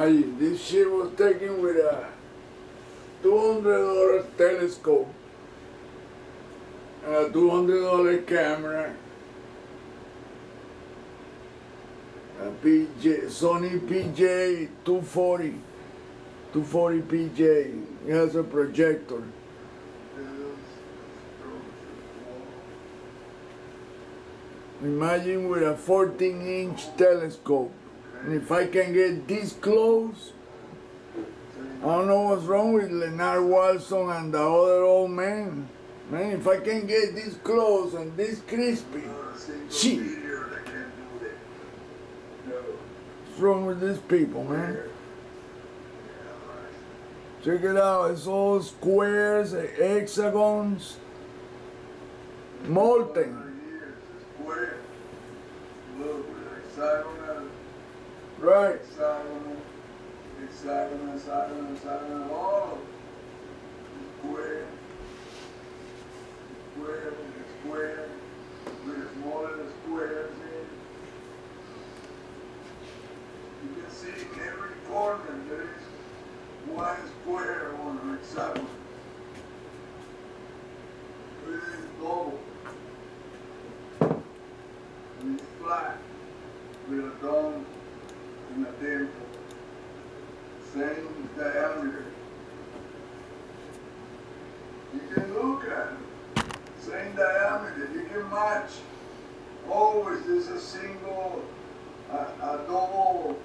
Imagine, this shit was taken with a $200 telescope and a $200 camera, a Sony PJ 240 PJ. It has a projector. Imagine with a 14-inch telescope. And if I can get this close, I don't know what's wrong with Leonard Walson and the other old man. Man, if I can get this close and this crispy, shit. What's wrong with these people, man? Check it out, it's all squares, hexagons, molten. Right. Hexagonal, all square, with smaller squares in. You can see in every corner there is one square on an hexagon. It is double. And it's flat with a dome and a dimple. Same diameter. You can look at them. Same diameter. You can match. Always there's a single, a double,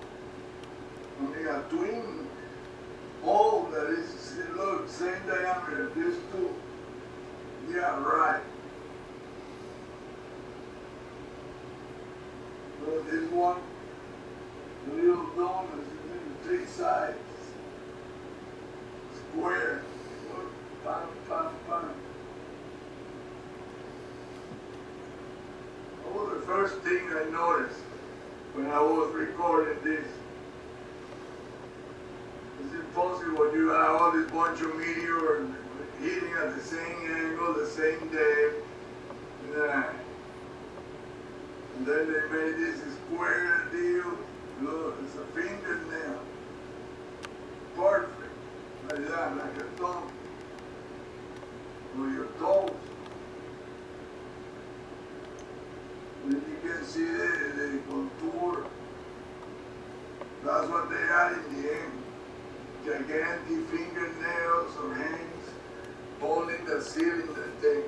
a twin hole that is, look, same diameter. These two. Yeah, right. So this one, the little dome is 3 sides. Square. Look, pam, pam, pam. That was the first thing I noticed when I was recording this. It's impossible. You have all this bunch of meteors hitting at the same angle, the same day. And then they made this square deal. Look, it's a fingernail. Perfect. Like that, like a thumb. With your toes. Then you can see the contour. That's what they had in the end. Gigantic fingernails or hands holding the cylinder thing.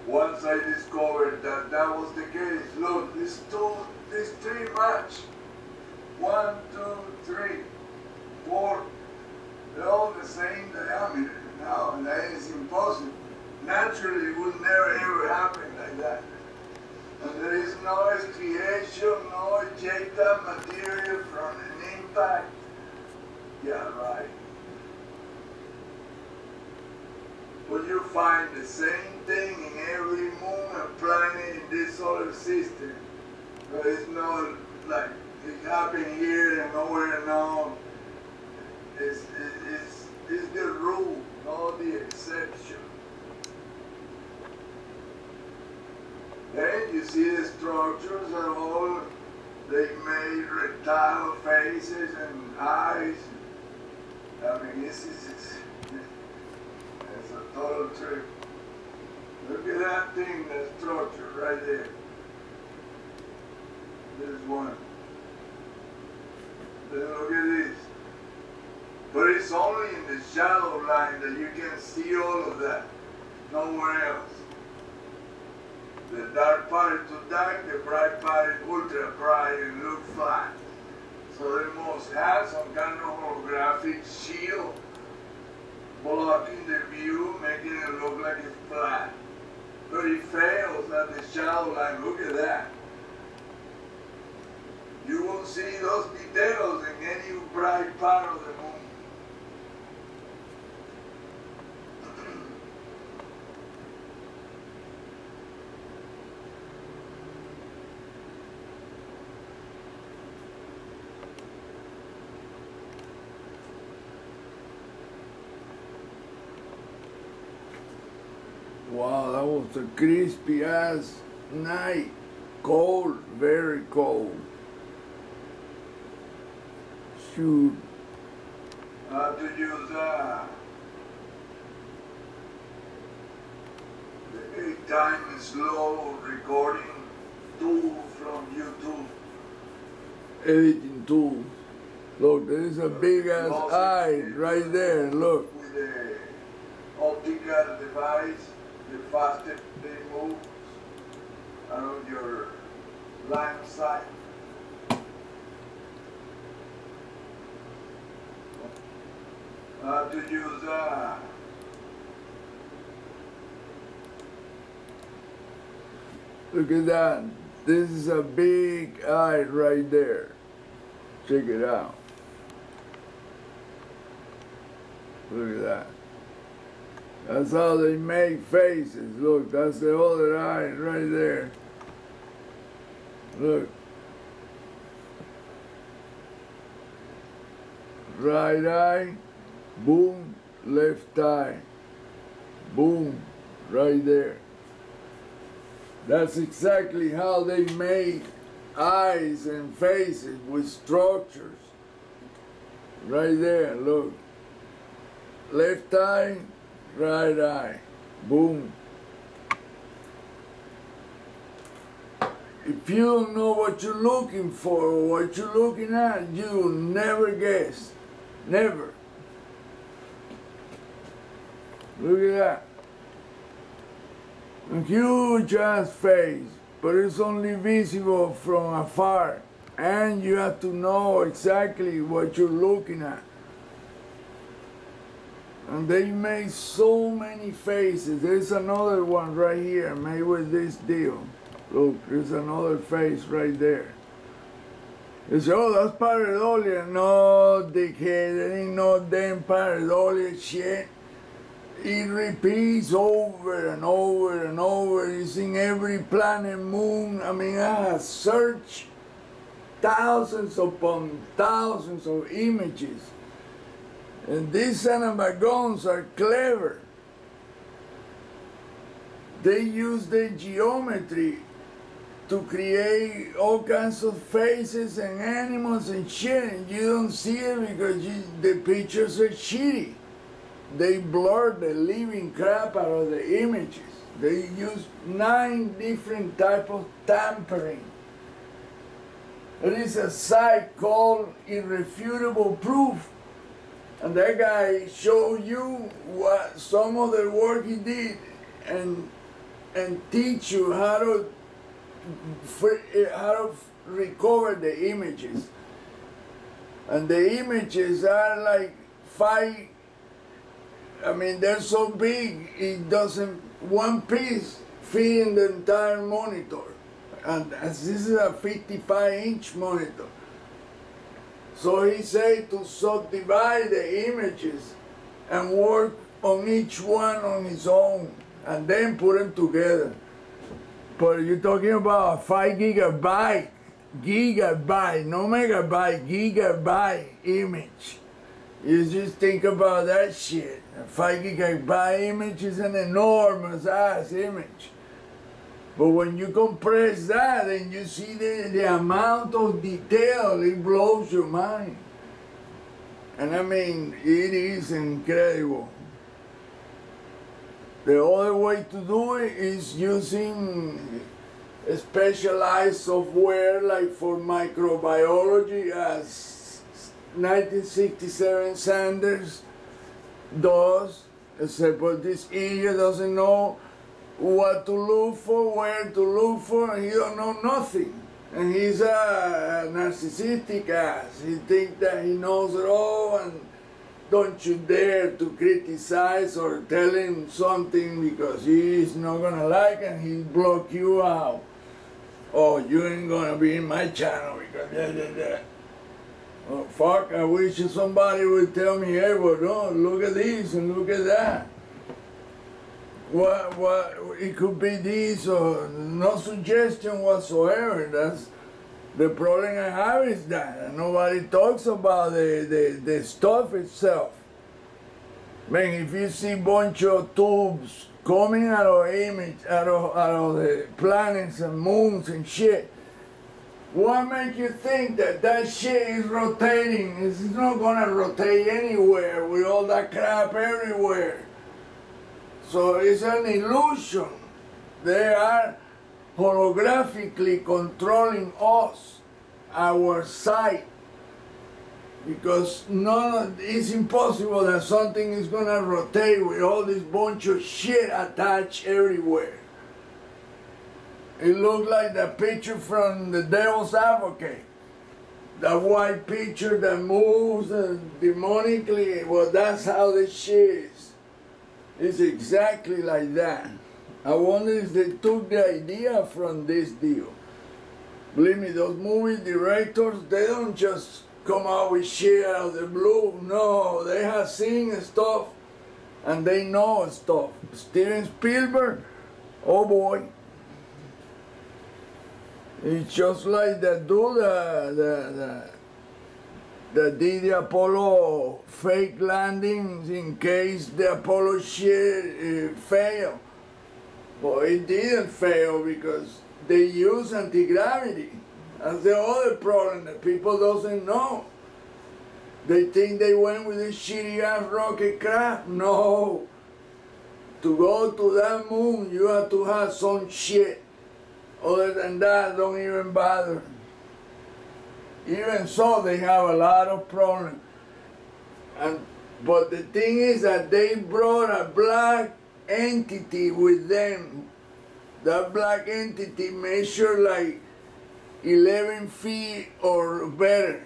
Once I discovered that that was the case, look, these 3 match. 1, 2, 3, 4. They're all the same diameter. Now, that is impossible. Naturally, it would never ever happen like that. And there is no striation, no ejected material from an impact. Yeah, right. But you find the same thing in every moon and planet in this solar system. But it's not like it happened here and nowhere now. It's the rule, not the exception. Then you see the structures are all, they made reptile faces and eyes. I mean, it's a total trick. Look at that thing, that structure right there. There's one. Then look at this. But it's only in the shadow line that you can see all of that. Nowhere else. The dark part is too dark, the bright part is ultra bright and look flat. So they must have some kind of holographic shield blocking the view, making it look like it's flat. But it fails at the shadow line. Look at that. You won't see those details in any bright part of the moon. Wow. was a crispy ass night. Cold, very cold. Shoot. I have to use the 8x slow recording tool from YouTube. Editing tool. Look, there is a big ass eye right there. Look. With the optical device, the faster they move around your line of sight. I have to use Look at that. This is a big eye right there. Check it out. Look at that. That's how they make faces. Look, that's the other eye right there. Look. Right eye, boom, left eye, boom, right there. That's exactly how they make eyes and faces with structures. Right there, look. Left eye, right eye, boom. If you don't know what you're looking for or what you're looking at, you'll never guess. Never. Look at that. A huge ass face, but it's only visible from afar. And you have to know exactly what you're looking at. And they make so many faces. There's another one right here made with this deal. Look, there's another face right there. They say, oh, that's pareidolia. No, dickhead, it ain't no damn pareidolia shit. It repeats over and over and over. It's in every planet, moon. I mean, I have searched thousands upon thousands of images. And these son of a guns are clever. They use the geometry to create all kinds of faces and animals and shit, and you don't see it because the pictures are shitty. They blur the living crap out of the images. They use 9 different types of tampering. There is a site called Irrefutable Proof, and that guy showed you what some of the work he did and teach you how to recover the images. And the images are like 5, I mean, they're so big, it doesn't, one piece fit in the entire monitor. And as this is a 55-inch monitor. So he said to subdivide the images and work on each one on his own and then put them together. But you're talking about a 5 gigabyte, no megabyte, gigabyte image. You just think about that shit. A 5 gigabyte image is an enormous ass image. But when you compress that and you see the amount of detail, it blows your mind. And I mean, it is incredible. The other way to do it is using specialized software like for microbiology, as 1967 Sanders does, except for this idiot doesn't know what to look for, where to look for, and he don't know nothing. And he's a narcissistic ass. He thinks that he knows it all, and don't you dare to criticize or tell him something because he's not gonna like it and he'll block you out. Oh, you ain't gonna be in my channel because that. Oh, fuck, I wish somebody would tell me, hey, well, no, look at this and look at that. What, it could be this or no suggestion whatsoever. That's the problem I have is that nobody talks about the stuff itself. Man, if you see bunch of tubes coming out of the planets and moons and shit, what makes you think that that shit is rotating? It's not gonna rotate anywhere with all that crap everywhere. So it's an illusion. They are holographically controlling us, our sight. Because it's impossible that something is gonna rotate with all this bunch of shit attached everywhere. It looked like the picture from The Devil's Advocate. That white picture that moves demonically. Well, that's how this shit is. It's exactly like that. I wonder if they took the idea from this deal. Believe me, those movie directors, they don't just come out with shit out of the blue. No, they have seen stuff and they know stuff. Steven Spielberg, oh boy. It's just like the dude that did the Apollo fake landings in case the Apollo shit failed. But it didn't fail because they use anti-gravity. That's the other problem that people doesn't know. They think they went with this shitty ass rocket crap. No. To go to that moon, you have to have some shit. Other than that, don't even bother. Even so, they have a lot of problems. But the thing is that they brought a black entity with them. That black entity measured like 11 feet or better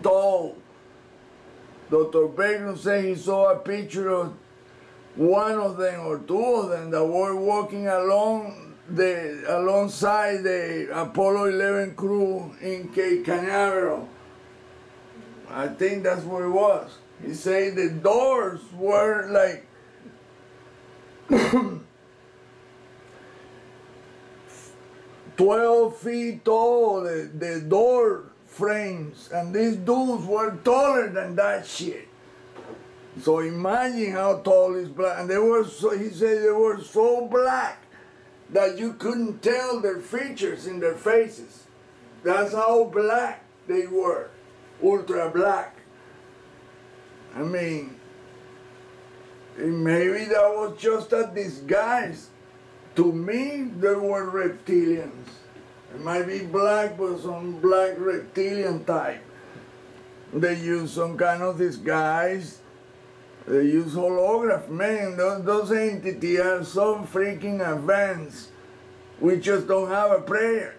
tall. Dr. Baker said he saw a picture of one of them or two of them that were walking alongside the Apollo 11 crew in Cape Canaveral. I think that's what it was. He said the doors were like 12 feet tall, the door frames, and these dudes were taller than that shit. So imagine how tall is black. And he said they were so black that you couldn't tell their features in their faces. That's how black they were, ultra black. I mean, maybe that was just a disguise. To me, they were reptilians. It might be black, but some black reptilian type. They use some kind of disguise. They use holograph. Man, those entities are so freaking advanced. We just don't have a prayer.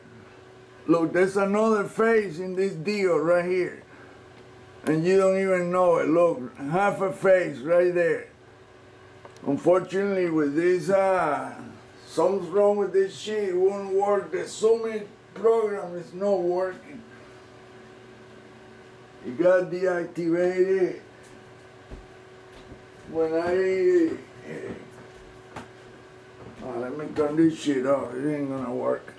Look, there's another face in this deal right here. And you don't even know it. Look, half a face right there. Unfortunately, with this, something's wrong with this shit. It won't work. The Summit program is not working. It got deactivated when let me turn this shit off. It ain't gonna work.